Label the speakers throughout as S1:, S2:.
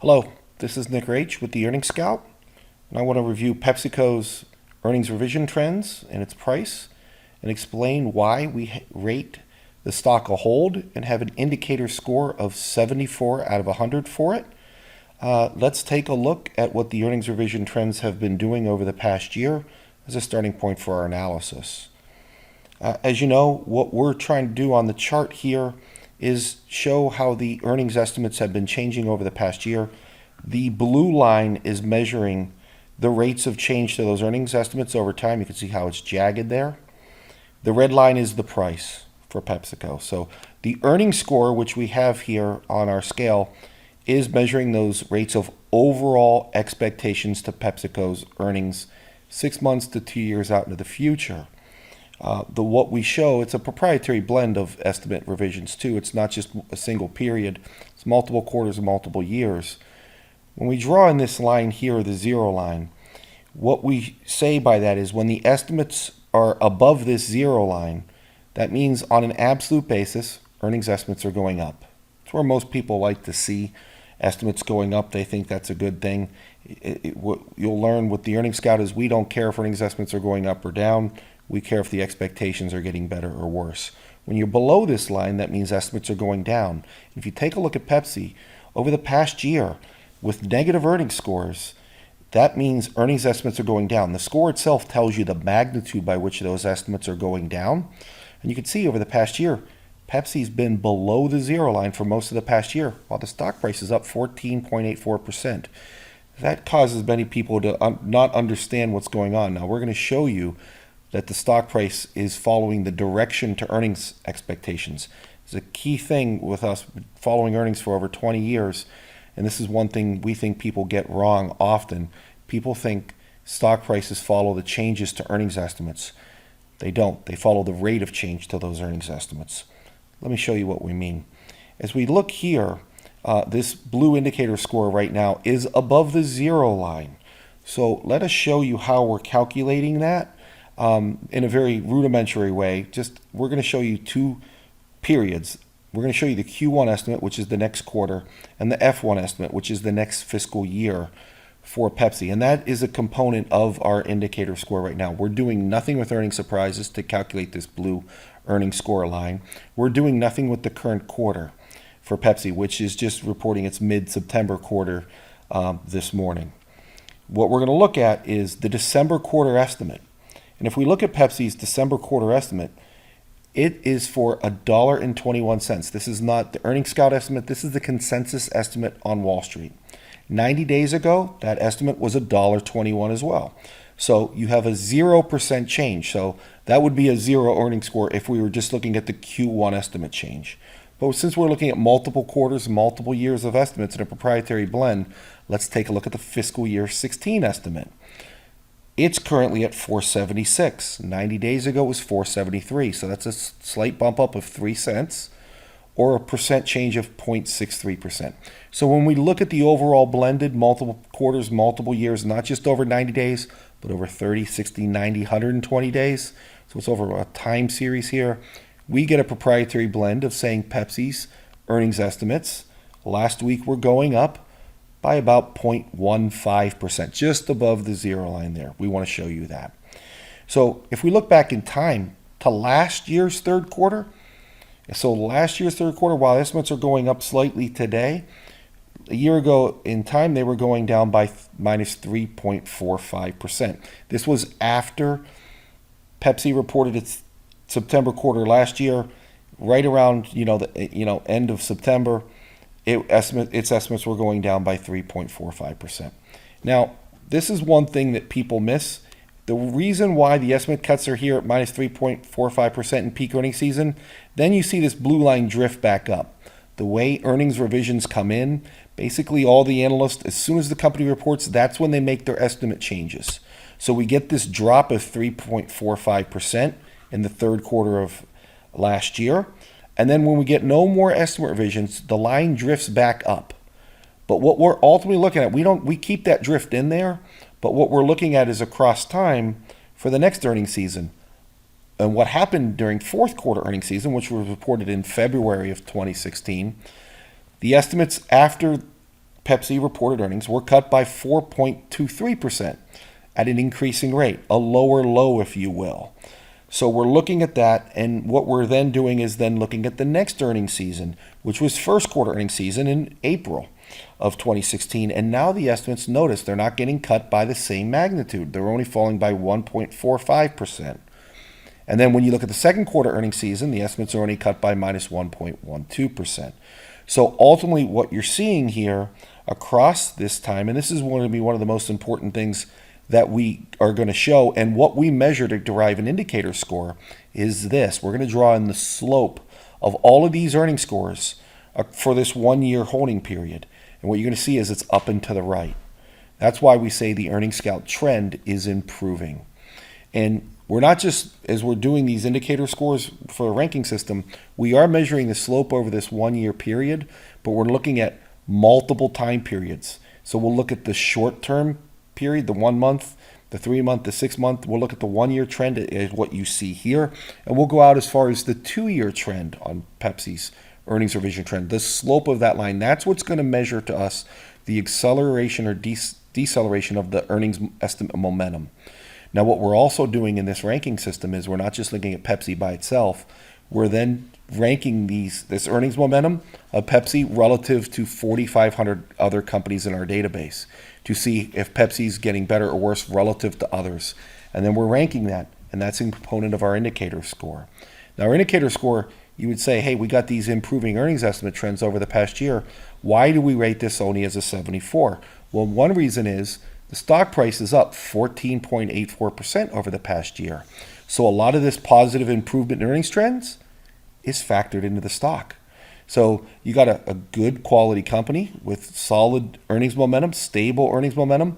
S1: Hello, this is Nick H. with the Earnings Scout, and I want to review PepsiCo's earnings revision trends and its price, and explain why we rate the stock a hold and have an indicator score of 74 out of 100 for it. Let's take a look at what the earnings revision trends have been doing over the past year as a starting point for our analysis. As you know, what we're trying to do on the chart here is show how the earnings estimates have been changing over the past year. The blue line is measuring the rates of change to those earnings estimates over time. You can see how it's jagged there. The red line is the price for PepsiCo. So the earnings score, which we have here on our scale, is measuring those rates of overall expectations to PepsiCo's earnings 6 months to 2 years out into the future. What we show, it's a proprietary blend of estimate revisions too. It's not just a single period. It's multiple quarters and multiple years. When we draw in this line here, the zero line, what we say by that is when the estimates are above this zero line, that means on an absolute basis, earnings estimates are going up. It's where most people like to see estimates going up. They think that's a good thing. What you'll learn with the Earnings Scout is we don't care if earnings estimates are going up or down. We care if the expectations are getting better or worse. When you're below this line, that means estimates are going down. If you take a look at Pepsi, over the past year, with negative earnings scores, that means earnings estimates are going down. The score itself tells you the magnitude by which those estimates are going down. And you can see over the past year, Pepsi's been below the zero line for most of the past year, while the stock price is up 14.84%. That causes many people to not understand what's going on. Now, we're going to show you that the stock price is following the direction to earnings expectations. It's a key thing with us following earnings for over 20 years, and this is one thing we think people get wrong often. People think stock prices follow the changes to earnings estimates. They don't. They follow the rate of change to those earnings estimates. Let me show you what we mean. As we look here, this blue indicator score right now is above the zero line. So let us show you how we're calculating that. In a very rudimentary way. We're going to show you two periods. We're going to show you the Q1 estimate, which is the next quarter, and the F1 estimate, which is the next fiscal year for Pepsi. And that is a component of our indicator score right now. We're doing nothing with earnings surprises to calculate this blue earnings score line. We're doing nothing with the current quarter for Pepsi, which is just reporting its mid-September quarter this morning. What we're going to look at is the December quarter estimate. And if we look at Pepsi's December quarter estimate, it is for $1.21. This is not the Earnings Scout estimate. This is the consensus estimate on Wall Street. 90 days ago, that estimate was $1.21 as well. So you have a 0% change. So that would be a zero earnings score if we were just looking at the Q1 estimate change. But since we're looking at multiple quarters, multiple years of estimates in a proprietary blend, let's take a look at the fiscal year 16 estimate. It's currently at 476. 90 days ago it was 473. So that's a slight bump up of 3 cents or a percent change of 0.63%. So when we look at the overall blended multiple quarters, multiple years, not just over 90 days, but over 30, 60, 90, 120 days, so it's over a time series here, we get a proprietary blend of saying Pepsi's earnings estimates last week were going up by about 0.15%, just above the zero line there. We want to show you that. So if we look back in time to last year's third quarter, while estimates are going up slightly today, a year ago in time they were going down by minus 3.45%. This was after Pepsi reported its September quarter last year, right around end of September. Its estimates were going down by 3.45%. Now, this is one thing that people miss. The reason why the estimate cuts are here at minus 3.45% in peak earnings season, then you see this blue line drift back up. The way earnings revisions come in, basically all the analysts, as soon as the company reports, that's when they make their estimate changes. So we get this drop of 3.45% in the third quarter of last year. And then when we get no more estimate revisions, the line drifts back up. But what we're ultimately looking at, we keep that drift in there, but what we're looking at is across time for the next earnings season. And what happened during fourth quarter earnings season, which was reported in February of 2016, the estimates after Pepsi reported earnings were cut by 4.23% at an increasing rate, a lower low, if you will. So we're looking at that, and what we're then doing is then looking at the next earnings season, which was first quarter earnings season in April of 2016. And now the estimates, notice, they're not getting cut by the same magnitude. They're only falling by 1.45%. And then when you look at the second quarter earnings season, the estimates are only cut by minus 1.12%. So ultimately what you're seeing here across this time, and this is going to be one of the most important things that we are going to show, and what we measure to derive an indicator score is this. We're going to draw in the slope of all of these earnings scores for this 1 year holding period. And what you're going to see is it's up and to the right. That's why we say the Earnings Scout trend is improving. And we're not just, as we're doing these indicator scores for a ranking system, we are measuring the slope over this 1 year period, but we're looking at multiple time periods. So we'll look at the short term period, the 1 month, the 3 month, the 6 month. We'll look at the 1 year trend is what you see here. And we'll go out as far as the 2 year trend on Pepsi's earnings revision trend. The slope of that line, that's what's going to measure to us the acceleration or deceleration of the earnings estimate momentum. Now, what we're also doing in this ranking system is we're not just looking at Pepsi by itself. We're then ranking this earnings momentum of Pepsi relative to 4,500 other companies in our database to see if Pepsi's getting better or worse relative to others. And then we're ranking that, and that's a component of our indicator score. Now, our indicator score, you would say, hey, we got these improving earnings estimate trends over the past year. Why do we rate this only as a 74? Well, one reason is the stock price is up 14.84% over the past year. So a lot of this positive improvement in earnings trends is factored into the stock. So you got a good quality company with solid earnings momentum, stable earnings momentum,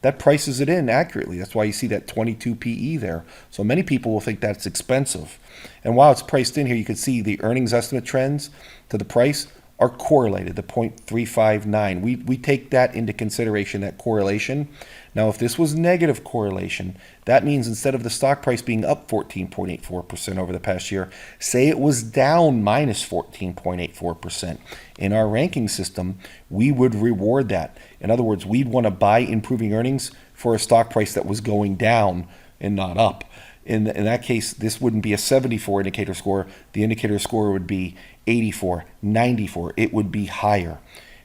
S1: that prices it in accurately. That's why you see that 22 PE there. So many people will think that's expensive. And while it's priced in here, you can see the earnings estimate trends to the price are correlated to 0.359. We take that into consideration, that correlation. Now, if this was negative correlation, that means instead of the stock price being up 14.84% over the past year, say it was down minus 14.84%. In our ranking system, we would reward that. In other words, we'd want to buy improving earnings for a stock price that was going down and not up. In that case, this wouldn't be a 74 indicator score. The indicator score would be 84, 94. It would be higher.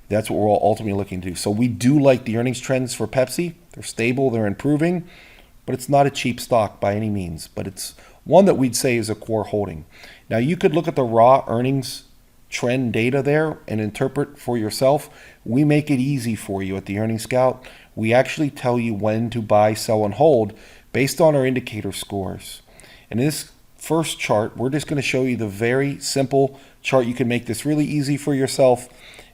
S1: That's what we're all ultimately looking to do. So we do like the earnings trends for Pepsi. They're stable, they're improving, but it's not a cheap stock by any means. But it's one that we'd say is a core holding. Now, you could look at the raw earnings trend data there and interpret for yourself. We make it easy for you at the Earnings Scout. We actually tell you when to buy, sell, and hold based on our indicator scores. And in this first chart, we're just going to show you the very simple chart. You can make this really easy for yourself.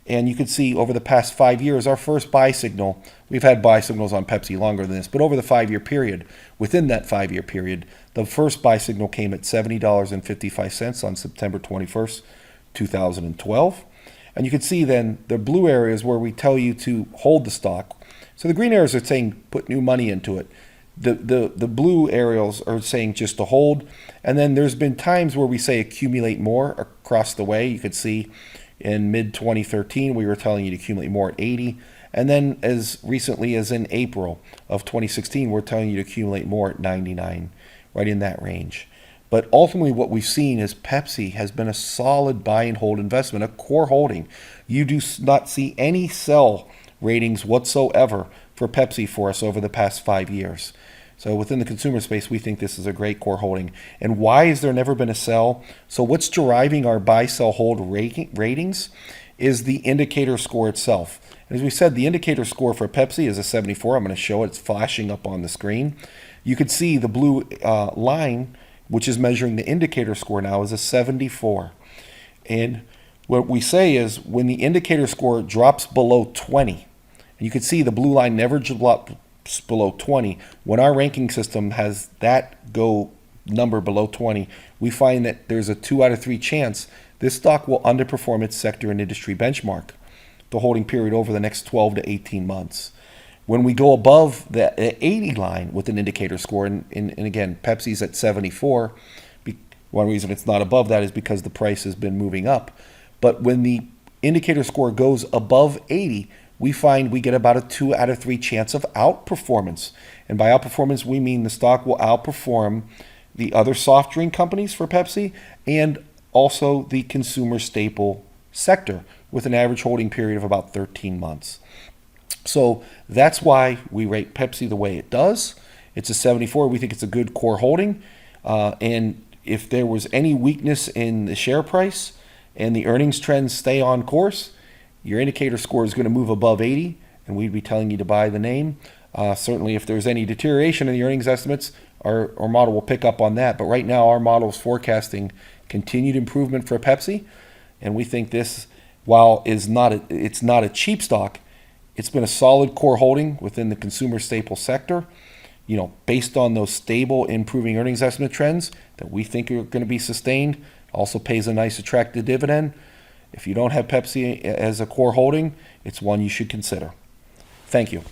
S1: And you can see over the past 5 years, our first buy signal, we've had buy signals on Pepsi longer than this, but over the 5 year period, within that 5 year period, the first buy signal came at $70.55 on September 21st, 2012. And you can see then the blue areas where we tell you to hold the stock. So the green areas are saying put new money into it. The blue areas are saying just to hold. And then there's been times where we say accumulate more across the way. You could see in mid-2013, we were telling you to accumulate more at 80. And then as recently as in April of 2016, we're telling you to accumulate more at 99, right in that range. But ultimately what we've seen is Pepsi has been a solid buy and hold investment, a core holding. You do not see any sell ratings whatsoever for Pepsi for us over the past 5 years. So within the consumer space, we think this is a great core holding. And why has there never been a sell? So what's driving our buy, sell, hold ratings is the indicator score itself. And as we said, the indicator score for Pepsi is a 74. I'm going to show it. It's flashing up on the screen. You can see the blue line, which is measuring the indicator score now, is a 74. And what we say is when the indicator score drops below 20, and you can see the blue line never drops below 20. When our ranking system has that go number below 20, we find that there's a 2 out of 3 chance this stock will underperform its sector and industry benchmark, the holding period over the next 12 to 18 months. When we go above the 80 line with an indicator score, and again, Pepsi's at 74, one reason it's not above that is because the price has been moving up. But when the indicator score goes above 80, we find we get about a 2 out of 3 chance of outperformance. And by outperformance, we mean the stock will outperform the other soft drink companies for Pepsi and also the consumer staple sector with an average holding period of about 13 months. So that's why we rate Pepsi the way it does. It's a 74. We think it's a good core holding. And if there was any weakness in the share price and the earnings trends stay on course, your indicator score is going to move above 80, and we'd be telling you to buy the name. Certainly, if there's any deterioration in the earnings estimates, our model will pick up on that. But right now, our model is forecasting continued improvement for Pepsi, and we think this, while it's not a cheap stock, it's been a solid core holding within the consumer staple sector. Based on those stable, improving earnings estimate trends that we think are going to be sustained, also pays a nice, attractive dividend. If you don't have Pepsi as a core holding, it's one you should consider. Thank you.